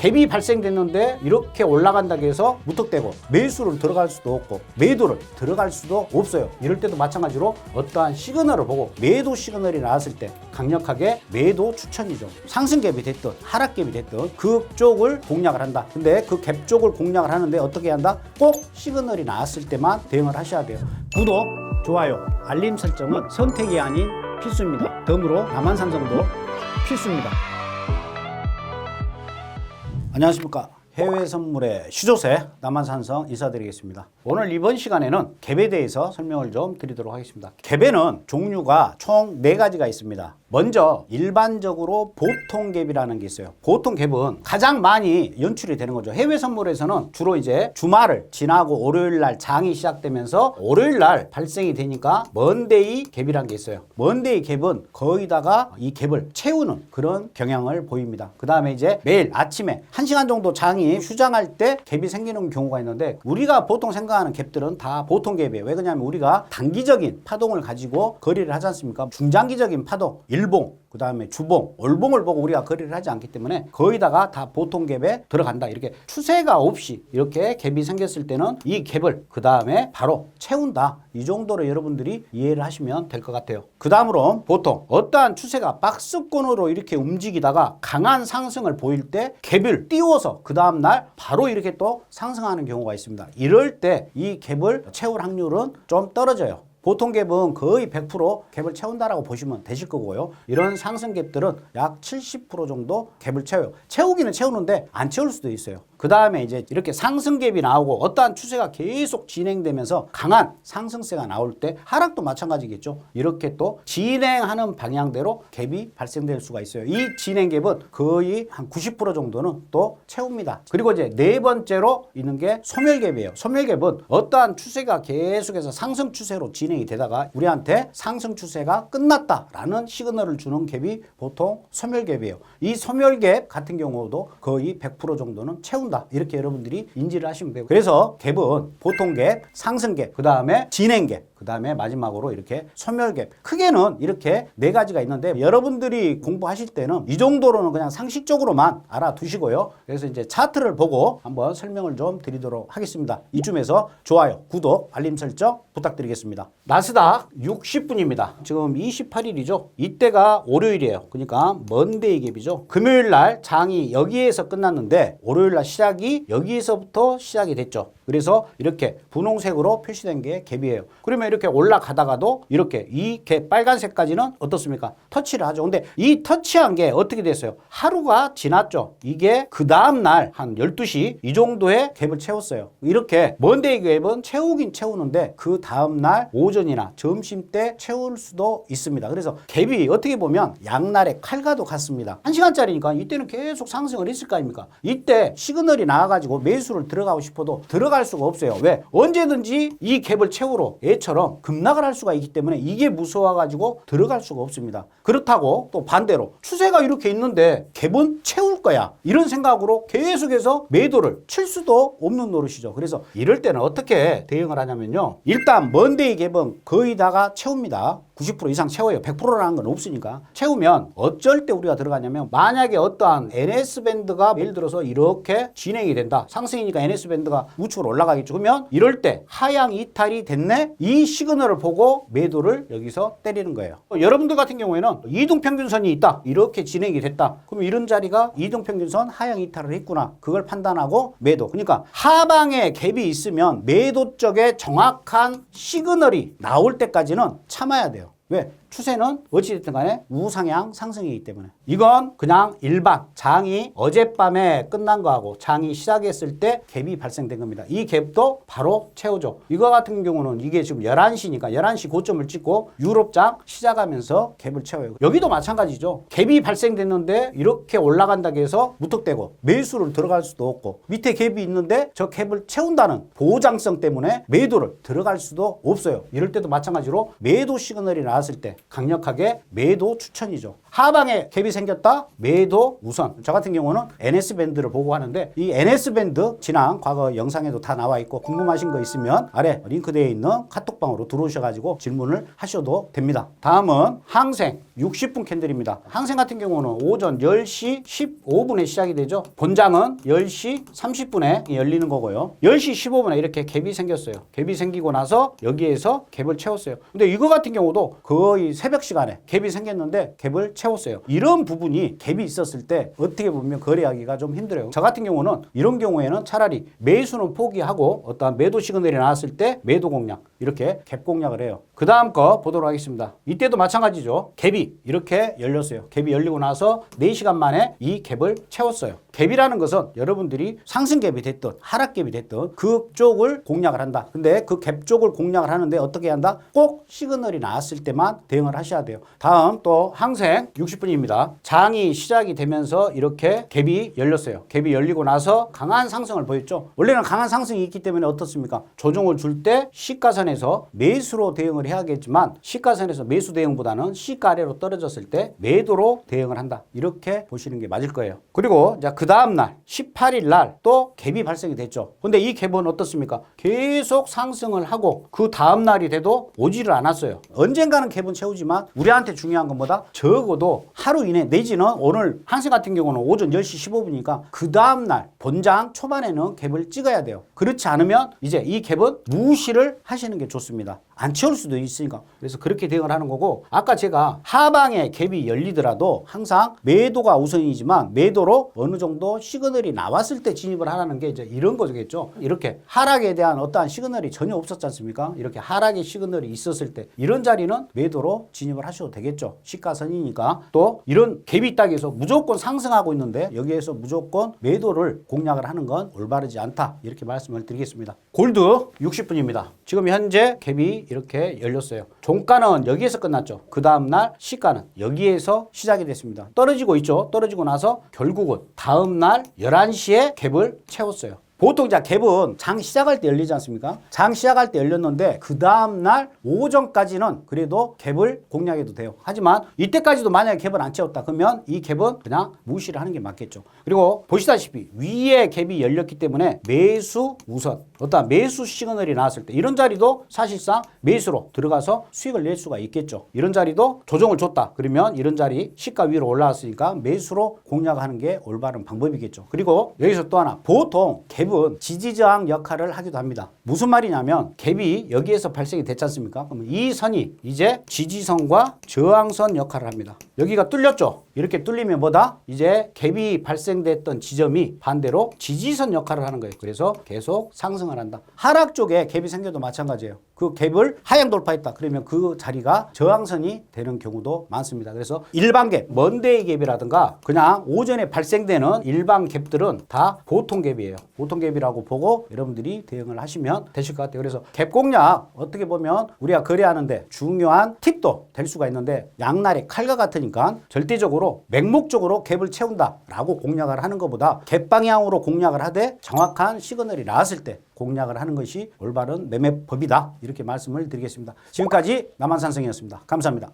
갭이 발생됐는데 이렇게 올라간다고 해서 무턱대고 매수를 들어갈 수도 없고 매도를 들어갈 수도 없어요. 이럴 때도 마찬가지로 어떠한 시그널을 보고 매도 시그널이 나왔을 때 강력하게 매도 추천이죠. 상승갭이 됐든 하락갭이 됐든 그쪽을 공략을 한다. 근데 그 갭 쪽을 공략을 하는데 어떻게 한다? 꼭 시그널이 나왔을 때만 대응을 하셔야 돼요. 구독, 좋아요, 알림 설정은 선택이 아닌 필수입니다. 덤으로 남한산성도 필수입니다. 안녕하십니까. 해외 선물의 시조새 남한산성 인사드리겠습니다. 오늘 이번 시간에는 갭에 대해서 설명을 좀 드리도록 하겠습니다. 갭에는 종류가 총 4가지가 있습니다. 먼저 일반적으로 보통 갭이라는 게 있어요. 보통 갭은 가장 많이 연출이 되는 거죠. 해외 선물에서는 주로 이제 주말을 지나고 월요일 날 장이 시작되면서 월요일 날 발생이 되니까 먼데이 갭이라는 게 있어요. 먼데이 갭은 거의다가 이 갭을 채우는 그런 경향을 보입니다. 그 다음에 이제 매일 아침에 1시간 정도 장이 휴장할 때 갭이 생기는 경우가 있는데 우리가 보통 생각하는 갭들은 다 보통 갭이에요. 왜 그러냐면 우리가 단기적인 파동을 가지고 거래를 하지 않습니까? 중장기적인 파동, 일봉, 그 다음에 주봉, 월봉을 보고 우리가 거래를 하지 않기 때문에 거의다가 다 보통 갭에 들어간다. 이렇게 추세가 없이 이렇게 갭이 생겼을 때는 이 갭을 그 다음에 바로 채운다. 이 정도로 여러분들이 이해를 하시면 될 것 같아요. 그 다음으로 보통 어떠한 추세가 박스권으로 이렇게 움직이다가 강한 상승을 보일 때 갭을 띄워서 그 다음날 바로 이렇게 또 상승하는 경우가 있습니다. 이럴 때 이 갭을 채울 확률은 좀 떨어져요. 보통 갭은 거의 100% 갭을 채운다라고 보시면 되실 거고요. 이런 상승 갭들은 약 70% 정도 갭을 채워요. 채우기는 채우는데 안 채울 수도 있어요. 그 다음에 이제 이렇게 상승 갭이 나오고 어떠한 추세가 계속 진행되면서 강한 상승세가 나올 때 하락도 마찬가지겠죠. 이렇게 또 진행하는 방향대로 갭이 발생될 수가 있어요. 이 진행 갭은 거의 한 90% 정도는 또 채웁니다. 그리고 이제 네 번째로 있는 게 소멸갭이에요. 소멸갭은 어떠한 추세가 계속해서 상승 추세로 진행이 되다가 우리한테 상승 추세가 끝났다라는 시그널을 주는 갭이 보통 소멸갭이에요. 이 소멸갭 같은 경우도 거의 100% 정도는 채운다. 이렇게 여러분들이 인지를 하시면 돼요. 그래서 갭은 보통 갭, 상승 갭, 그 다음에 진행 갭, 그 다음에 마지막으로 이렇게 소멸 갭. 크게는 이렇게 4가지가 있는데 여러분들이 공부하실 때는 이 정도로는 그냥 상식적으로만 알아두시고요. 그래서 이제 차트를 보고 한번 설명을 좀 드리도록 하겠습니다. 이쯤에서 좋아요, 구독, 알림 설정 부탁드리겠습니다. 나스닥 60분입니다. 지금 28일이죠. 이때가 월요일이에요. 그러니까 먼데이 갭이죠. 금요일 날 장이 여기에서 끝났는데 월요일 날 시작이 여기에서부터 시작이 됐죠. 그래서 이렇게 분홍색으로 표시된 게 갭이에요. 그러면 이렇게 올라가다가도 이렇게 이 갭 빨간색까지는 어떻습니까? 터치를 하죠. 근데 이 터치한 게 어떻게 됐어요? 하루가 지났죠. 이게 그 다음날 한 12시 이 정도의 갭을 채웠어요. 이렇게 먼데이 갭은 채우긴 채우는데 그 다음날 오전이나 점심때 채울 수도 있습니다. 그래서 갭이 어떻게 보면 양날의 칼과도 같습니다. 1시간짜리니까 이때는 계속 상승을 했을 거 아닙니까? 이때 시그널이 나와가지고 매수를 들어가고 싶어도 들어갈 수가 없어요. 왜? 언제든지 이 갭을 채우러 얘처럼 급락을 할 수가 있기 때문에 이게 무서워가지고 들어갈 수가 없습니다. 그렇다고 또 반대로 추세가 이렇게 있는데 갭은 채울 거야. 이런 생각으로 계속해서 매도를 칠 수도 없는 노릇이죠. 그래서 이럴 때는 어떻게 대응을 하냐면요. 일단 먼데이 갭은 거의 다가 채웁니다. 90% 이상 채워요. 100%라는 건 없으니까. 채우면 어쩔 때 우리가 들어가냐면 만약에 어떠한 NS밴드가 예를 들어서 이렇게 진행이 된다. 상승이니까 NS밴드가 우측으로 올라가겠죠. 그러면 이럴 때 하향 이탈이 됐네? 이 시그널을 보고 매도를 여기서 때리는 거예요. 여러분들 같은 경우에는 이동평균선이 있다. 이렇게 진행이 됐다. 그럼 이런 자리가 이동평균선 하향 이탈을 했구나. 그걸 판단하고 매도. 그러니까 하방에 갭이 있으면 매도 쪽에 정확한 시그널이 나올 때까지는 참아야 돼요. 왜? 추세는 어찌됐든 간에 우상향 상승이기 때문에 이건 그냥 일반 장이 어젯밤에 끝난 거하고 장이 시작했을 때 갭이 발생된 겁니다. 이 갭도 바로 채우죠. 이거 같은 경우는 이게 지금 11시니까 11시 고점을 찍고 유럽장 시작하면서 갭을 채워요. 여기도 마찬가지죠. 갭이 발생됐는데 이렇게 올라간다고 해서 무턱대고 매수를 들어갈 수도 없고 밑에 갭이 있는데 저 갭을 채운다는 보장성 때문에 매도를 들어갈 수도 없어요. 이럴 때도 마찬가지로 매도 시그널이 나왔을 때 강력하게 매도 추천이죠. 하방에 갭이 생겼다? 매도 우선. 저 같은 경우는 NS밴드를 보고 하는데 이 NS밴드 지난 과거 영상에도 다 나와 있고 궁금하신 거 있으면 아래 링크되어 있는 카톡방으로 들어오셔가지고 질문을 하셔도 됩니다. 다음은 항생 60분 캔들입니다. 항생 같은 경우는 오전 10시 15분에 시작이 되죠. 본장은 10시 30분에 열리는 거고요. 10시 15분에 이렇게 갭이 생겼어요. 갭이 생기고 나서 여기에서 갭을 채웠어요. 근데 이거 같은 경우도 거의 새벽 시간에 갭이 생겼는데 갭을 채웠어요. 이런 부분이 갭이 있었을 때 어떻게 보면 거래하기가 좀 힘들어요. 저 같은 경우는 이런 경우에는 차라리 매수는 포기하고 어떠한 매도 시그널이 나왔을 때 매도 공략, 이렇게 갭 공략을 해요. 그 다음 거 보도록 하겠습니다. 이때도 마찬가지죠. 갭이 이렇게 열렸어요. 갭이 열리고 나서 4시간 만에 이 갭을 채웠어요. 갭이라는 것은 여러분들이 상승갭이 됐든 하락갭이 됐든 그쪽을 공략을 한다. 근데 그 갭 쪽을 공략을 하는데 어떻게 한다? 꼭 시그널이 나왔을 때만 대응을 하셔야 돼요. 다음 또 항생 60분입니다. 장이 시작이 되면서 이렇게 갭이 열렸어요. 갭이 열리고 나서 강한 상승을 보였죠. 원래는 강한 상승이 있기 때문에 어떻습니까? 조정을 줄 때 시가선에서 매수로 대응을 해야겠지만 시가선에서 매수 대응보다는 시가 아래로 떨어졌을 때 매도로 대응을 한다. 이렇게 보시는 게 맞을 거예요. 그리고 그 다음 날 18일 날 또 갭이 발생이 됐죠. 근데 이 갭은 어떻습니까? 계속 상승을 하고 그 다음 날이 돼도 오지를 않았어요. 언젠가는 갭은 채우지만 우리한테 중요한 건 뭐다? 적어도 하루 이내 내지는 오늘 항생 같은 경우는 오전 10시 15분이니까 그 다음 날 본장 초반에는 갭을 찍어야 돼요. 그렇지 않으면 이제 이 갭은 무시를 하시는 게 좋습니다. 안 채울 수도 있으니까. 그래서 그렇게 대응을 하는 거고, 아까 제가 하방에 갭이 열리더라도 항상 매도가 우선이지만 매도로 어느 정도 시그널이 나왔을 때 진입을 하라는 게 이제 이런 거겠죠. 이렇게 하락에 대한 어떠한 시그널이 전혀 없었지 않습니까? 이렇게 하락의 시그널이 있었을 때 이런 자리는 매도로 진입을 하셔도 되겠죠. 시가선이니까. 또 이런 갭이 있다고 해서 무조건 상승하고 있는데 여기에서 무조건 매도를 공략을 하는 건 올바르지 않다. 이렇게 말씀을 드리겠습니다. 골드 60분입니다. 지금 현재 갭이 이렇게 열렸어요. 종가는 여기에서 끝났죠. 그 다음날 시가는 여기에서 시작이 됐습니다. 떨어지고 있죠. 떨어지고 나서 결국은 다음날 11시에 갭을 채웠어요. 보통 갭은 장 시작할 때 열리지 않습니까? 장 시작할 때 열렸는데 그 다음날 오전까지는 그래도 갭을 공략해도 돼요. 하지만 이때까지도 만약에 갭을 안 채웠다 그러면 이 갭은 그냥 무시를 하는 게 맞겠죠. 그리고 보시다시피 위에 갭이 열렸기 때문에 매수 우선, 어떤 매수 시그널이 나왔을 때 이런 자리도 사실상 매수로 들어가서 수익을 낼 수가 있겠죠. 이런 자리도 조정을 줬다 그러면 이런 자리 시가 위로 올라왔으니까 매수로 공략하는 게 올바른 방법이겠죠. 그리고 여기서 또 하나, 보통 갭은 지지저항 역할을 하기도 합니다. 무슨 말이냐면 갭이 여기에서 발생이 됐지 않습니까? 그러면 이 선이 이제 지지선과 저항선 역할을 합니다. 여기가 뚫렸죠? 이렇게 뚫리면 뭐다? 이제 갭이 발생됐던 지점이 반대로 지지선 역할을 하는 거예요. 그래서 계속 상승을 한다. 하락 쪽에 갭이 생겨도 마찬가지예요. 그 갭을 하향 돌파했다. 그러면 그 자리가 저항선이 되는 경우도 많습니다. 그래서 일반 갭, 먼데이 갭이라든가 그냥 오전에 발생되는 일반 갭들은 다 보통 갭이에요. 보통 갭이라고 보고 여러분들이 대응을 하시면 되실 것 같아요. 그래서 갭 공략 어떻게 보면 우리가 거래하는데 중요한 팁도 될 수가 있는데 양날의 칼과 같으니까 절대적으로 맹목적으로 갭을 채운다라고 공략을 하는 것보다 갭 방향으로 공략을 하되 정확한 시그널이 나왔을 때 공략을 하는 것이 올바른 매매법이다. 이렇게 말씀을 드리겠습니다. 지금까지 남한산성이었습니다. 감사합니다.